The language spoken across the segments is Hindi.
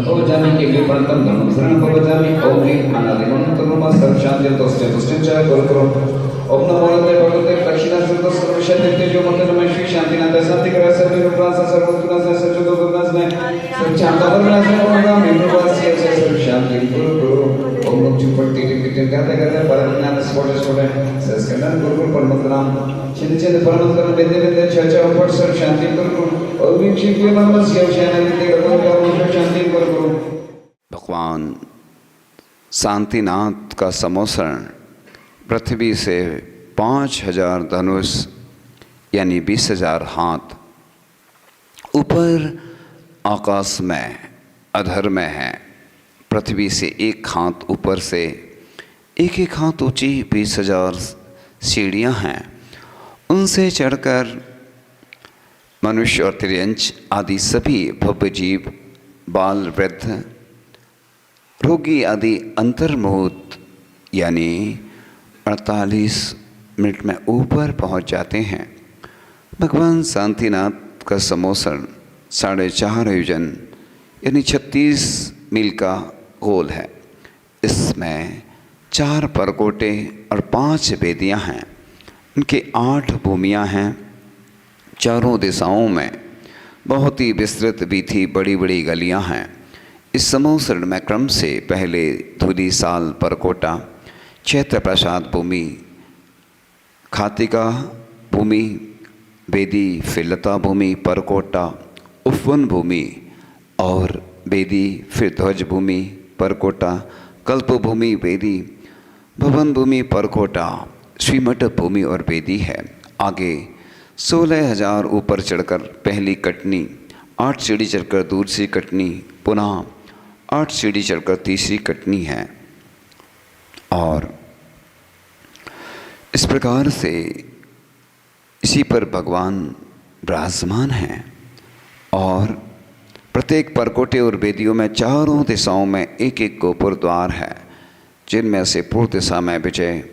भवजामि केवली प्रांतं धर्मं शरणं भवजामि ओम ह्रीं अनादिमन्त्रं सर्वशान्तिं तुष्टिं तुष्टिं च कुरु ओम नमो भगवते दक्षिणा शुद्ध सर्वशक्ति तेजो मंत्र श्री शांतिनाथ शांतिकर सर्वरूपास सर्वगुणास सच्चिदानंद सच्चिदानंद सर्वगामि प्रवासी सर्व शांति गुरु ओम नमः चुपटी टिपिटिन गाते गाते परमज्ञान स्फोट सस्कंदन गुरु परमनाम चिन्ह चिन्ह परमंत्र वेद वेद चर्चा उपट सर्व शांति गुरु ओम शिव नमः शिव शांति गुरु शांति गुरु। भगवान शांतिनाथ का समोसरण पृथ्वी से 5000 धनुष यानी 20,000 हाथ ऊपर आकाश में अधर में है। पृथ्वी से एक हाथ ऊपर से एक हाथ ऊंची 20,000 सीढ़ियाँ हैं। उनसे चढ़कर मनुष्य और त्रियंच आदि सभी भव्य जीव बाल वृद्ध रोगी आदि अंतर्मुहूर्त यानी 48 मिनट में ऊपर पहुंच जाते हैं। भगवान शांतिनाथ का समोसरण 4.5 योजन यानी 36 मील का गोल है। इसमें 4 परकोटे और 5 वेदियां हैं। इनके 8 भूमियां हैं। चारों दिशाओं में बहुत ही विस्तृत वीथी बड़ी बड़ी गलियां हैं। इस समोसरण में क्रम से पहले धूली साल परकोटा, चैत्र प्रसाद भूमि, खातिका भूमि, वेदी, फिर लता भूमि, परकोटा, उपवन भूमि और वेदी, फिर ध्वज भूमि, परकोटा, कल्प भूमि, वेदी, भवन भूमि, परकोटा, श्रीमठ भूमि और वेदी है। आगे 16,000 ऊपर चढ़कर पहली कटनी, 8 सीढ़ी चढ़कर दूसरी कटनी, पुनः 8 सीढ़ी चढ़कर तीसरी कटनी है। और इस प्रकार से इसी पर भगवान विराजमान हैं। और प्रत्येक परकोटे और वेदियों में चारों दिशाओं में एक एक गोपुर द्वार है, जिनमें से पूर्व दिशा में विजय,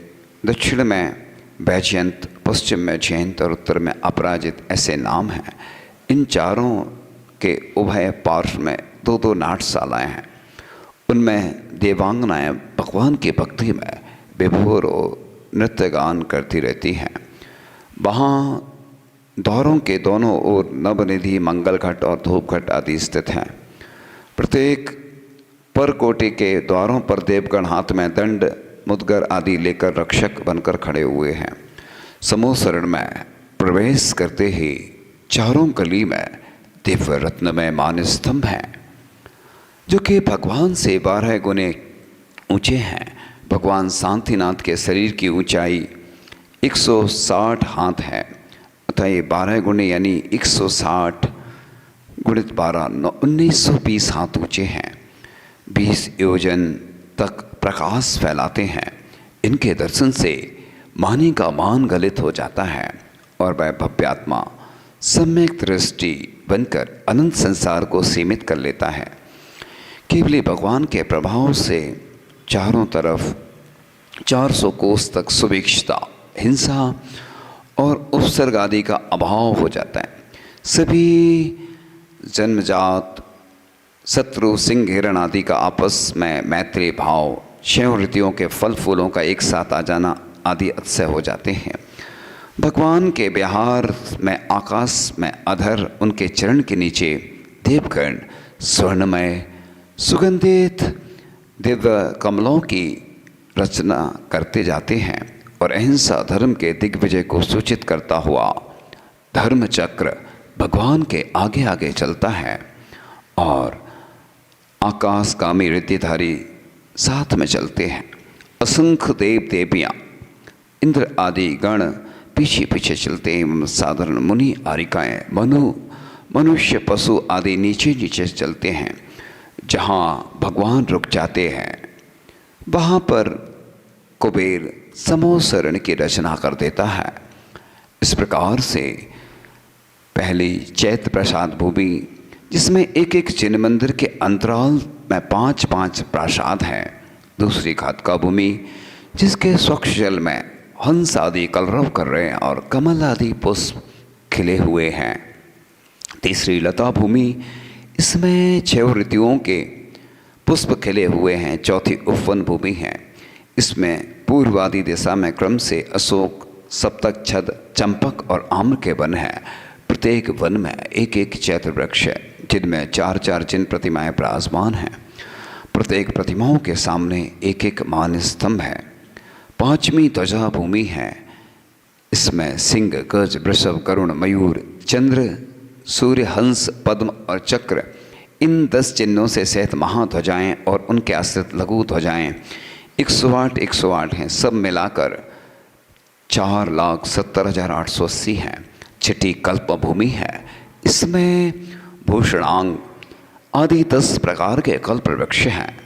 दक्षिण में वैजयंत, पश्चिम में जयंत और उत्तर में अपराजित ऐसे नाम हैं। इन चारों के उभय पार्श्व में 2-2 नाट्यशालाएँ हैं। उनमें देवांगनाएँ भगवान की भक्ति में विभोर नृत्य गान करती रहती हैं। वहाँ द्वारों के दोनों ओर नवनिधि, मंगल घट और धूप घट आदि स्थित हैं। प्रत्येक परकोटे के द्वारों पर देवगण हाथ में दंड, मुद्गर आदि लेकर रक्षक बनकर खड़े हुए हैं। समोसरण में प्रवेश करते ही चारों गली में दिव्य रत्नमय मान स्तंभ हैं, जो कि भगवान से 12 गुने ऊंचे हैं। भगवान शांतिनाथ के शरीर की ऊंचाई 160 हाथ है, अतः ये 12 गुणे यानी 160 गुणित 12 1920 हाथ ऊंचे हैं। 20 योजन तक प्रकाश फैलाते हैं। इनके दर्शन से मानी का मान गलित हो जाता है और वह भव्यात्मा सम्यक दृष्टि बनकर अनंत संसार को सीमित कर लेता है। केवल भगवान के प्रभाव से चारों तरफ 400 कोस तक सुभिक्षता, हिंसा और उपसर्ग आदि का अभाव हो जाता है। सभी जन्मजात शत्रु, सिंह, हिरण आदि का आपस में मैत्री भाव, 6 ऋतुओं के फल फूलों का एक साथ आ जाना आदि अतिशय हो जाते हैं। भगवान के विहार में आकाश में अधर, उनके चरण के नीचे देवगण स्वर्णमय सुगंधित दिव्य कमलों की रचना करते जाते हैं और अहिंसा धर्म के दिग्विजय को सूचित करता हुआ धर्म चक्र भगवान के आगे आगे चलता है और आकाशगामी रिद्धिधारी साथ में चलते हैं। असंख्य देव देवियाँ, इंद्र आदि गण पीछे पीछे चलते हैं। साधारण मुनि आरिकाएँ, मनुष्य, पशु आदि नीचे नीचे चलते हैं। जहाँ भगवान रुक जाते हैं वहाँ पर कुबेर समोसरण की रचना कर देता है। इस प्रकार से पहली चैत्र प्रसाद भूमि, जिसमें एक एक चिन्ह मंदिर के अंतराल में 5-5 प्रासाद हैं। दूसरी खातका भूमि, जिसके स्वच्छ जल में हंस आदि कलरव कर रहे हैं और कमल आदि पुष्प खिले हुए हैं। तीसरी लता भूमि, इसमें 6 ऋतुओं के पुष्प खिले हुए हैं। चौथी उपवन भूमि है। इसमें पूर्वादि दिशा में क्रम से अशोक, सप्तक, छद, चंपक और आम्र के वन हैं। प्रत्येक वन में एक एक चैत्र वृक्ष है, जिनमें चार चार जिन प्रतिमाएं विराजमान हैं। प्रत्येक प्रतिमाओं के सामने एक एक मान स्तंभ है। पांचवी ध्वजा भूमि है। इसमें सिंह, गज, वृषभ, गरुण, मयूर, चंद्र, सूर्य, हंस, पद्म और चक्र, इन 10 चिन्हों से सहित महाध्वजाएं और उनके आश्रित लघु ध्वजाएं 108 हैं। सब मिलाकर 4,70,880 हैं। छठी कल्प भूमि है। इसमें भूषणांग आदि 10 प्रकार के कल्प वृक्ष हैं।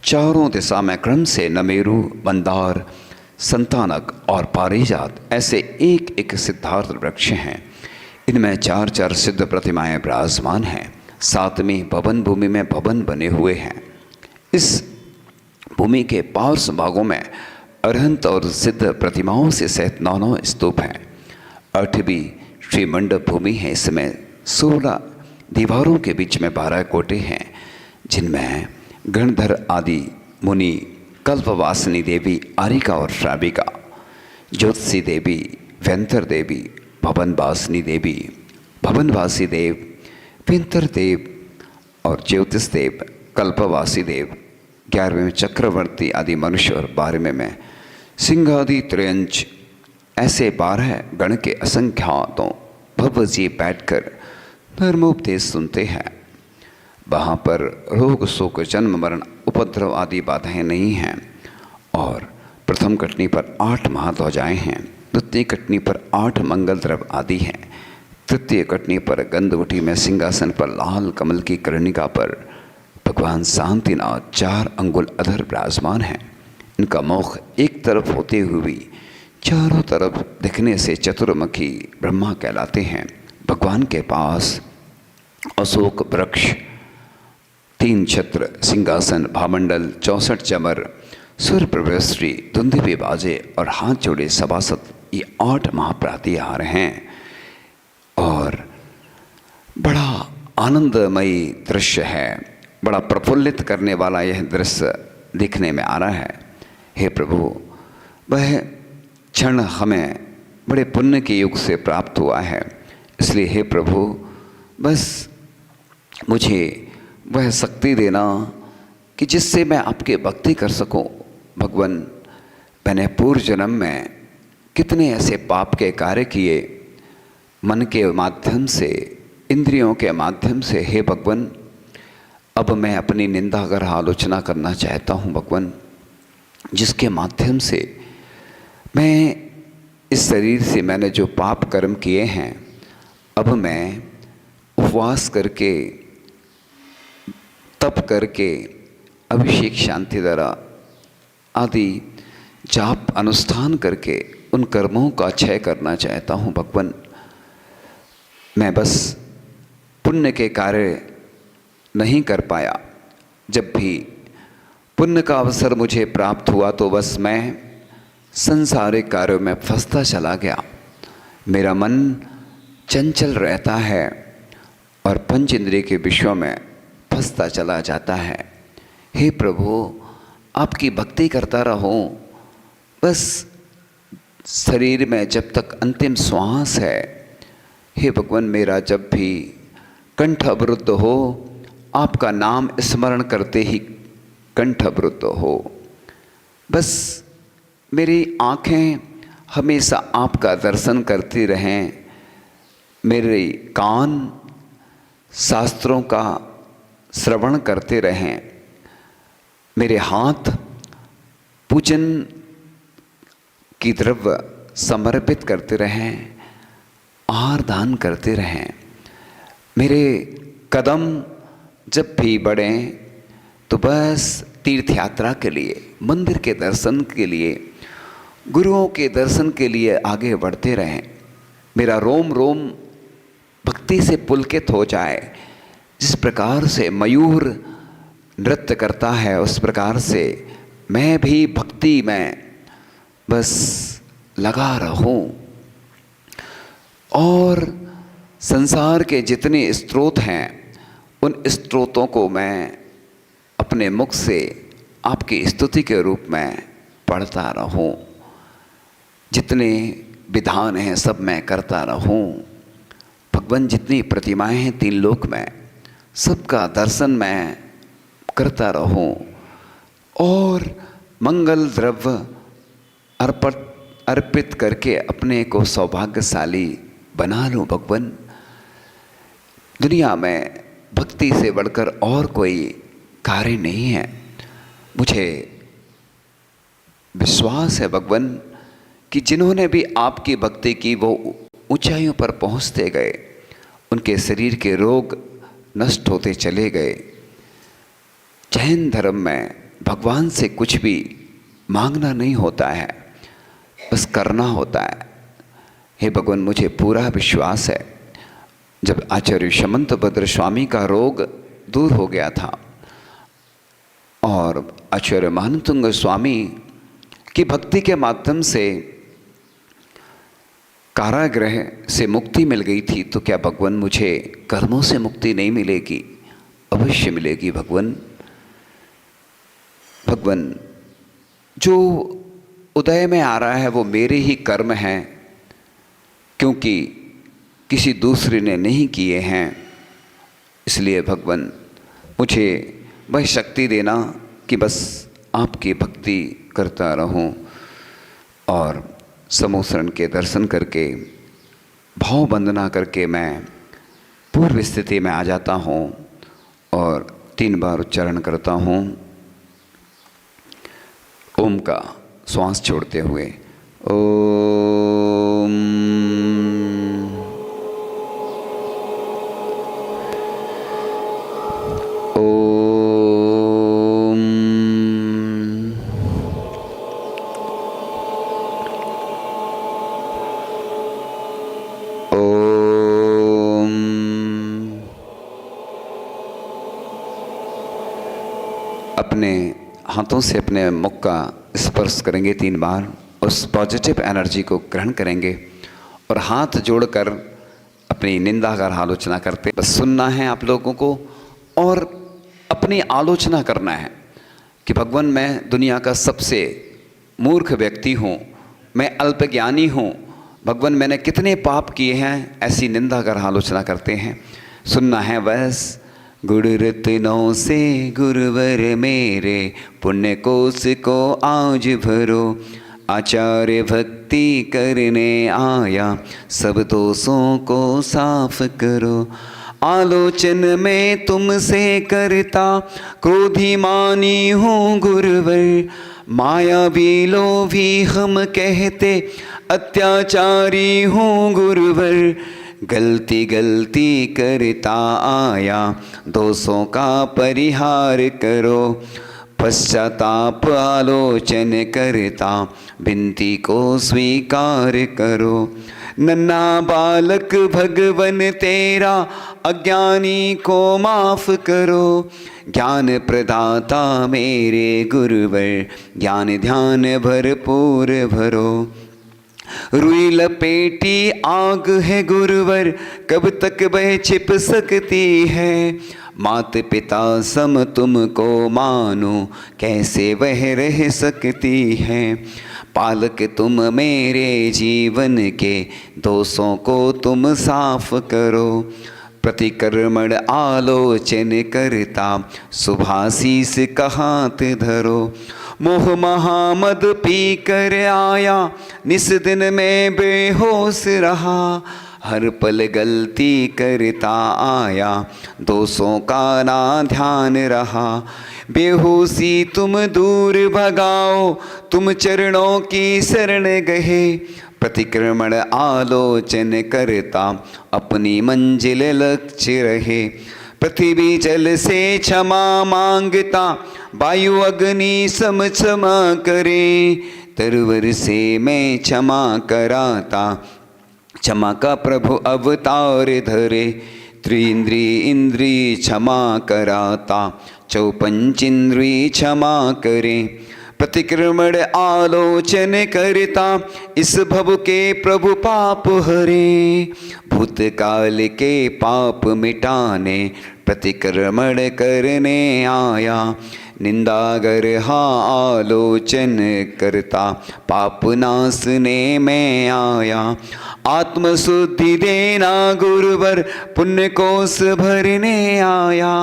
चारों दिशा में क्रम से नमेरु, मंदार, संतानक और पारिजात ऐसे एक एक सिद्धार्थ वृक्ष हैं। इनमें 4 सिद्ध प्रतिमाएं विराजमान हैं। 7वीं भवन भूमि में भवन बने हुए हैं। इस भूमि के पार्श्व भागों में अरहंत और सिद्ध प्रतिमाओं से सहित 9 स्तूप हैं। 8वीं श्रीमंडप भूमि है। इसमें 16 दीवारों के बीच में 12 कोटे हैं, जिनमें गणधर आदि मुनि, कल्पवासिनी देवी, आरिका और श्राविका, ज्योतिषी देवी, व्यंतर देवी, भवनवासिनी देवी, भवनवासी देव, पिंतर देव और ज्योतिष देव, कल्पवासी देव, 11वें चक्रवर्ती आदि मनुष्य और 12वें में सिंहादि त्रयंच, ऐसे 12 गण के असंख्यातों भव्य जी बैठकर धर्मोपदेश सुनते हैं। वहाँ पर रोग, शोक, जन्म, मरण, उपद्रव आदि बाधाएं नहीं हैं। और प्रथम कटनी पर 8 महाध्वजाएं हैं। द्वितीय कटनी पर 8 मंगल द्रव्य आदि हैं। तृतीय कटनी पर गंधवटी में सिंहासन पर लाल कमल की कर्णिका पर भगवान शांतिनाथ 4 अंगुल अधर विराजमान हैं। इनका मुख एक तरफ होते हुए चारों तरफ दिखने से चतुर्मुखी ब्रह्मा कहलाते हैं। भगवान के पास अशोक वृक्ष, 3 छत्र, सिंहासन, भामंडल, 64 चमर, सुर प्रवेश्री, धुंधुबी बाजे और हाथ जोड़े सभासद, ये 8 महाप्रातिहार हैं। और बड़ा आनंदमयी दृश्य है। बड़ा प्रफुल्लित करने वाला यह दृश्य दिखने में आ रहा है। हे प्रभु, वह क्षण हमें बड़े पुण्य के युग से प्राप्त हुआ है। इसलिए हे प्रभु, बस मुझे वह शक्ति देना कि जिससे मैं आपके भक्ति कर सकूं। भगवान, मैंने पूर्व जन्म में कितने ऐसे पाप के कार्य किए, मन के माध्यम से, इंद्रियों के माध्यम से। हे भगवान, अब मैं अपनी निंदा कर आलोचना करना चाहता हूँ भगवान, जिसके माध्यम से मैं इस शरीर से मैंने जो पाप कर्म किए हैं, अब मैं उपवास करके, तप करके, अभिषेक शांति द्वारा आदि जाप अनुष्ठान करके उन कर्मों का क्षय करना चाहता हूँ भगवान। मैं बस पुण्य के कार्य नहीं कर पाया। जब भी पुण्य का अवसर मुझे प्राप्त हुआ तो बस मैं संसारिक कार्यों में फंसता चला गया। मेरा मन चंचल रहता है और पंच इंद्रिय के विषयों में फंसता चला जाता है। हे प्रभु, आपकी भक्ति करता रहूं। बस शरीर में जब तक अंतिम श्वास है, हे भगवान, मेरा जब भी कंठ अवरुद्ध हो, आपका नाम स्मरण करते ही कंठ अवरुद्ध हो। बस मेरी आँखें हमेशा आपका दर्शन करती रहें। मेरे कान शास्त्रों का श्रवण करते रहें। मेरे हाथ पूजन की द्रव्य समर्पित करते रहें, आहार दान करते रहें। मेरे कदम जब भी बढ़ें तो बस तीर्थ यात्रा के लिए, मंदिर के दर्शन के लिए, गुरुओं के दर्शन के लिए आगे बढ़ते रहें। मेरा रोम रोम भक्ति से पुलकित हो जाए। जिस प्रकार से मयूर नृत्य करता है, उस प्रकार से मैं भी भक्ति में बस लगा रहूं। और संसार के जितने स्रोत हैं, उन स्रोतों को मैं अपने मुख से आपकी स्तुति के रूप में पढ़ता रहूं, जितने विधान हैं सब मैं करता रहूं। भगवान जितनी प्रतिमाएं हैं तीन लोक में सबका दर्शन मैं करता रहूं और मंगल द्रव्य अर्पित करके अपने को सौभाग्यशाली बना लूं। भगवान, दुनिया में भक्ति से बढ़कर और कोई कार्य नहीं है। मुझे विश्वास है भगवान कि जिन्होंने भी आपकी भक्ति की वो ऊंचाइयों पर पहुंचते गए, उनके शरीर के रोग नष्ट होते चले गए। जैन धर्म में भगवान से कुछ भी मांगना नहीं होता है, बस करना होता है। हे भगवान, मुझे पूरा विश्वास है जब आचार्य शमंतभद्र स्वामी का रोग दूर हो गया था और आचार्य महानतुंग स्वामी की भक्ति के माध्यम से कारागृह से मुक्ति मिल गई थी, तो क्या भगवान मुझे कर्मों से मुक्ति नहीं मिलेगी? अवश्य मिलेगी भगवान। भगवान, जो उदय में आ रहा है वो मेरे ही कर्म हैं, क्योंकि किसी दूसरे ने नहीं किए हैं। इसलिए भगवान मुझे वह शक्ति देना कि बस आपकी भक्ति करता रहूं और समूह शरण के दर्शन करके भाव वंदना करके मैं पूर्व स्थिति में आ जाता हूं और 3 बार उच्चारण करता हूं ओम का श्वास छोड़ते हुए। ओम। अपने हाथों से अपने मुख का स्पर्श करेंगे 3 बार, उस पॉजिटिव एनर्जी को ग्रहण करेंगे और हाथ जोड़कर अपनी निंदा कर आलोचना करते। बस सुनना है आप लोगों को और अपनी आलोचना करना है कि भगवान, मैं दुनिया का सबसे मूर्ख व्यक्ति हूँ, मैं अल्पज्ञानी हूँ। भगवान, मैंने कितने पाप किए हैं, ऐसी निंदा कर आलोचना करते हैं। सुनना है बस। गुरु रत्नों से गुरुवर मेरे, पुण्य कोष को आज भरो। आचार्य भक्ति करने आया, सब दोषों को साफ करो। आलोचन में तुमसे करता, क्रोधिमानी हूँ गुरुवर। माया भी लोभी हम कहते, अत्याचारी हूँ गुरुवर। गलती गलती करता आया, दोषों का परिहार करो। पश्चाताप आलोचन करता, विनती को स्वीकार करो। नन्हा बालक भगवन तेरा, अज्ञानी को माफ करो। ज्ञान प्रदाता मेरे गुरुवर, ज्ञान ध्यान भरपूर भरो। रुई लपेटी आग है गुरुवर, कब तक वह छिप सकती है। मात पिता सम तुमको मानो, कैसे वह रह सकती है। पालक तुम मेरे जीवन के, दोषों को तुम साफ करो। प्रतिक्रमण आलोचन करता, शुभाशीष का हाथ धरो। मोह महामद पी कर आया, निस दिन में बेहोश रहा। हर पल गलती करता आया, दोषों का ना ध्यान रहा। बेहोशी तुम दूर भगाओ, तुम चरणों की शरण गए। प्रतिक्रमण आलोचन करता, अपनी मंजिल लक्ष्य रहे। पृथ्वी जल से क्षमा मांगता, वायु अग्नि सम क्षमा करे। तरवर से मैं क्षमा कराता, क्षमा का प्रभु अवतार धरे। त्रिंद्री इंद्री क्षमा कराता, चौपंच इंद्री क्षमा करे। प्रतिक्रमण आलोचन करता, इस भव के प्रभु पाप हरे। भूतकाल के पाप मिटाने, प्रतिक्रमण करने आया। निंदागर आलोचन करता, पाप नासने में आया। आत्मशुद्धि देना गुरुवर, पुण्य कोष भरने आया।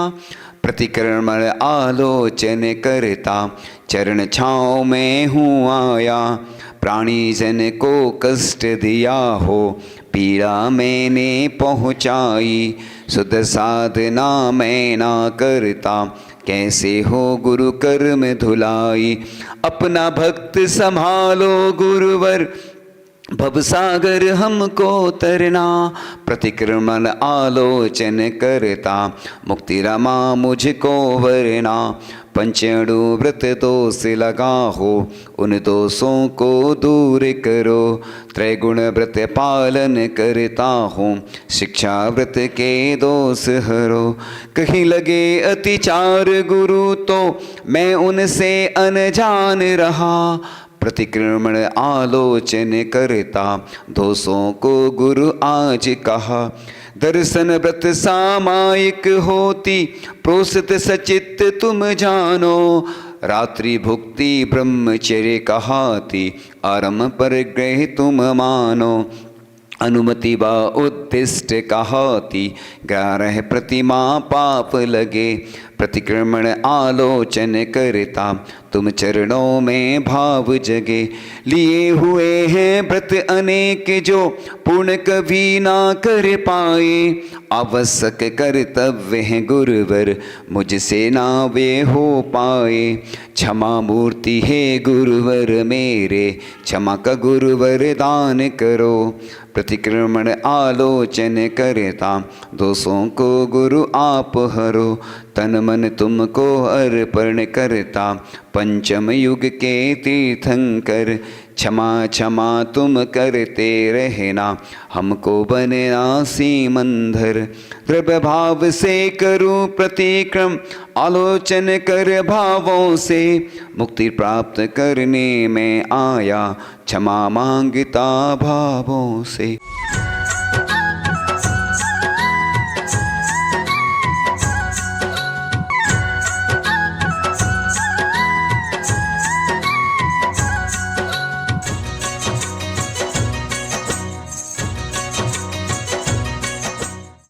प्रतिक्रमण आलोचन करता, चरण छाँव में हूँ आया। प्राणी जन को कष्ट दिया हो, पीड़ा मैंने पहुँचाई। शुद्ध साधना मैं ना करता, कैसे हो गुरु कर्म धुलाई। अपना भक्त संभालो गुरुवर, भवसागर हमको तरना। प्रतिक्रमण आलोचन करता, मुक्ति रमा मुझको वरना। पंचेणु व्रत दोष लगा हो, उन दोषों को दूर करो। त्रैगुण व्रत पालन करता हूँ, शिक्षा व्रत के दोष हरो। कहीं लगे अतिचार गुरु तो मैं उनसे अनजान रहा। प्रतिक्रमण आलोचन करता, दोषों को गुरु आज कहा। दर्शन व्रत सामायिक होती, प्रोसित सचित तुम जानो। रात्रि भुक्ति ब्रह्मचर्य कहाती, आरंभ पर ग्रह तुम मानो। अनुमति व उद्दिष्ट कहाती, ग्रह प्रतिमा पाप लगे। प्रतिक्रमण आलोचन करता, तुम चरणों में भाव जगे। लिए हुए हैं व्रत अनेक, जो पूर्ण कभी ना कर पाए। आवश्यक कर्तव्य है गुरुवर, मुझसे ना वे हो पाए। क्षमा मूर्ति है गुरुवर मेरे, क्षमा का गुरुवर दान करो। प्रतिक्रमण आलोचन करता, दोषों को गुरु आप हरो। तन मन तुमको अर्पण करता, पंचम युग के तीर्थंकर। क्षमा क्षमा तुम करते रहना, हमको बनना सीमंधर। द्रव्य भाव से करूं प्रतिक्रम, आलोचन कर भावों से। मुक्ति प्राप्त करने में आया, क्षमा मांगता भावों से।